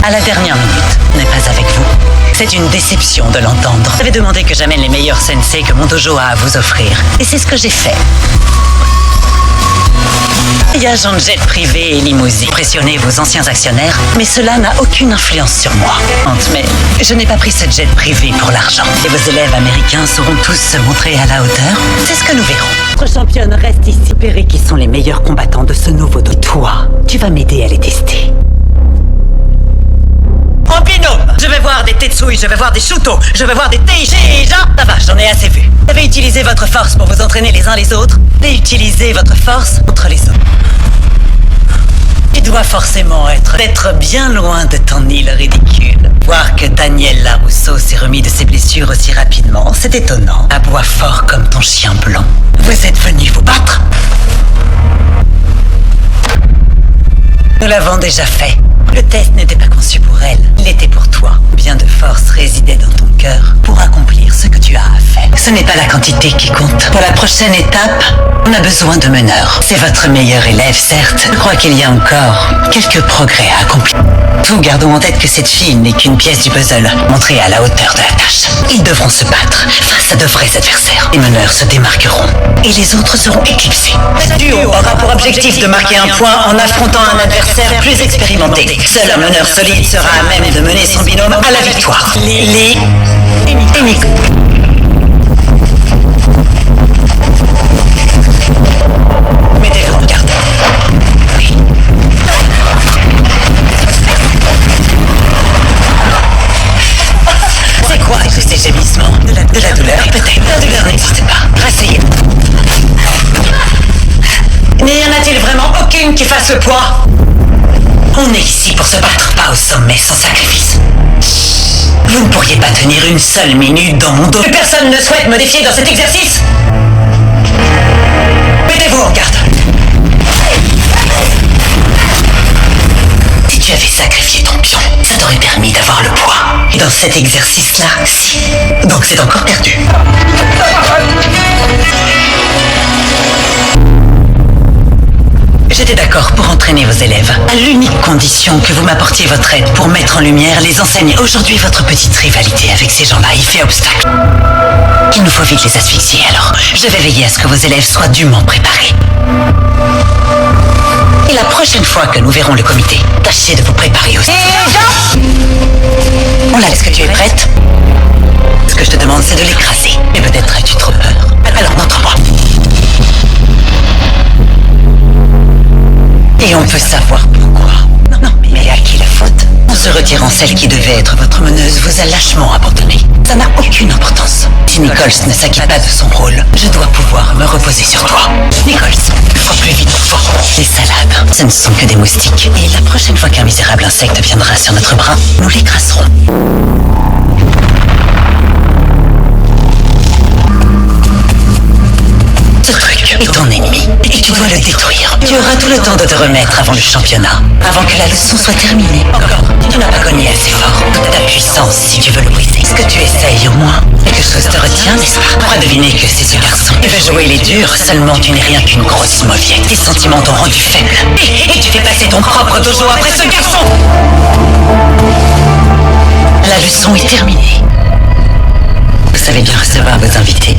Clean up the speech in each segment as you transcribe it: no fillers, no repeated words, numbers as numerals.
à la dernière minute, n'est pas avec vous. C'est une déception de l'entendre. J'avais demandé que j'amène les meilleurs sensei que mon dojo a à vous offrir. Et c'est ce que j'ai fait. Voyage en jet privé et limousine. Impressionnez vos anciens actionnaires, mais cela n'a aucune influence sur moi. Mais je n'ai pas pris ce jet privé pour l'argent. Et vos élèves américains sauront tous se montrer à la hauteur. C'est ce que nous verrons. Notre championne reste ici. Perry qui sont les meilleurs combattants de ce nouveau dos. Toi, tu vas m'aider à les tester. En binôme, je vais voir des Tetsui, je vais voir des Shuto, je vais voir des Teiji. Ça va, j'en ai assez vu. Vous avez utilisé votre force pour vous entraîner les uns les autres et utiliser votre force contre les autres. Tu dois forcément d'être bien loin de ton île ridicule. Voir que Daniel Larousseau s'est remis de ses blessures aussi rapidement, c'est étonnant. Aboie fort comme ton chien blanc. Vous êtes venu vous battre? Nous l'avons déjà fait. Le test n'était pas conçu pour elle, il était pour toi. Bien de force résidait dans ton cœur pour accomplir ce que tu as à faire. Ce n'est pas la quantité qui compte. Pour la prochaine étape, on a besoin de meneurs. C'est votre meilleur élève, certes. Je crois qu'il y a encore quelques progrès à accomplir. Tout gardons en tête que cette fille n'est qu'une pièce du puzzle, montrée à la hauteur de la tâche. Ils devront se battre face à de vrais adversaires. Les meneurs se démarqueront et les autres seront éclipsés. Ce duo aura pour objectif de marquer un point en affrontant un adversaire plus expérimenté. Seul un meneur solide sera à même de mener son binôme à la victoire. Les Nico. Mettez-vous en garde. C'est quoi tous ces gémissements? De la douleur, peut-être. La douleur n'existe pas. Rasseyez-vous. N'y en a-t-il vraiment aucune qui fasse le poids? On est ici pour se battre, pas au sommet sans sacrifice. Vous ne pourriez pas tenir une seule minute dans mon dos. Plus personne ne souhaite me défier dans cet exercice. Mettez-vous en garde. Si tu avais sacrifié ton pion, ça t'aurait permis d'avoir le poids. Et dans cet exercice-là, si. Donc c'est encore perdu. J'étais d'accord pour entraîner vos élèves, à l'unique condition que vous m'apportiez votre aide pour mettre en lumière les enseignes. Aujourd'hui, votre petite rivalité avec ces gens-là, il fait obstacle. Il nous faut vite les asphyxier, alors je vais veiller à ce que vos élèves soient dûment préparés. Et la prochaine fois que nous verrons le comité, tâchez de vous préparer aussi. Est-ce que tu es prête? Ce que je te demande, c'est de l'écraser. Mais peut-être as-tu trop peur. Alors, montre-moi. Et on peut savoir pourquoi. Non, mais à qui la faute? En se retirant, celle qui devait être votre meneuse vous a lâchement abandonné. Ça n'a aucune importance. Si Nichols ne s'acquitte pas de son rôle, je dois pouvoir me reposer sur toi. Nichols, faut plus vite, fort. Les salades, ce ne sont que des moustiques. Et la prochaine fois qu'un misérable insecte viendra sur notre bras, nous l'écraserons. Ce truc est ton ennemi et tu dois le détruire. Tu auras tout le temps de te remettre avant le championnat, avant que la leçon soit terminée. Encore, tu n'as pas cogné assez fort toute ta puissance si tu veux le briser. Est-ce que tu essayes au moins? Quelque chose te retient, n'est-ce pas? On va deviner que c'est ce garçon. Tu veux jouer les durs, seulement tu n'es rien qu'une grosse mauviette. Tes sentiments t'ont rendu faible. Et tu fais passer ton propre dojo après ce garçon. La leçon est terminée. Vous savez bien recevoir vos invités.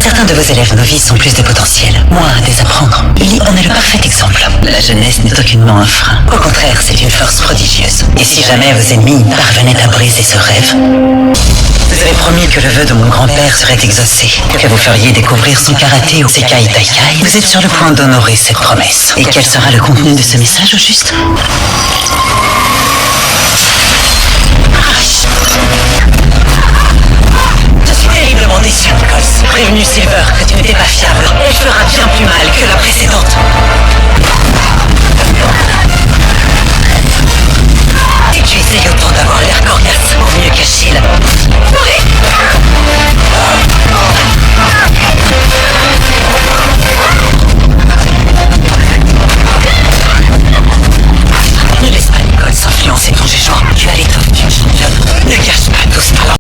Certains de vos élèves novices ont plus de potentiel, moins à désapprendre. Lily en est le parfait exemple. La jeunesse n'est aucunement un frein. Au contraire, c'est une force prodigieuse. Et si jamais vos ennemis parvenaient à briser ce rêve, vous avez promis que le vœu de mon grand-père serait exaucé, que vous feriez découvrir son karaté au Sekai Taikai. Vous êtes sur le point d'honorer cette promesse. Et quel sera le contenu de ce message au juste? Terriblement déçu, Nichols. Prévenu Silver que tu n'étais pas fiable. Elle fera bien plus mal que la précédente.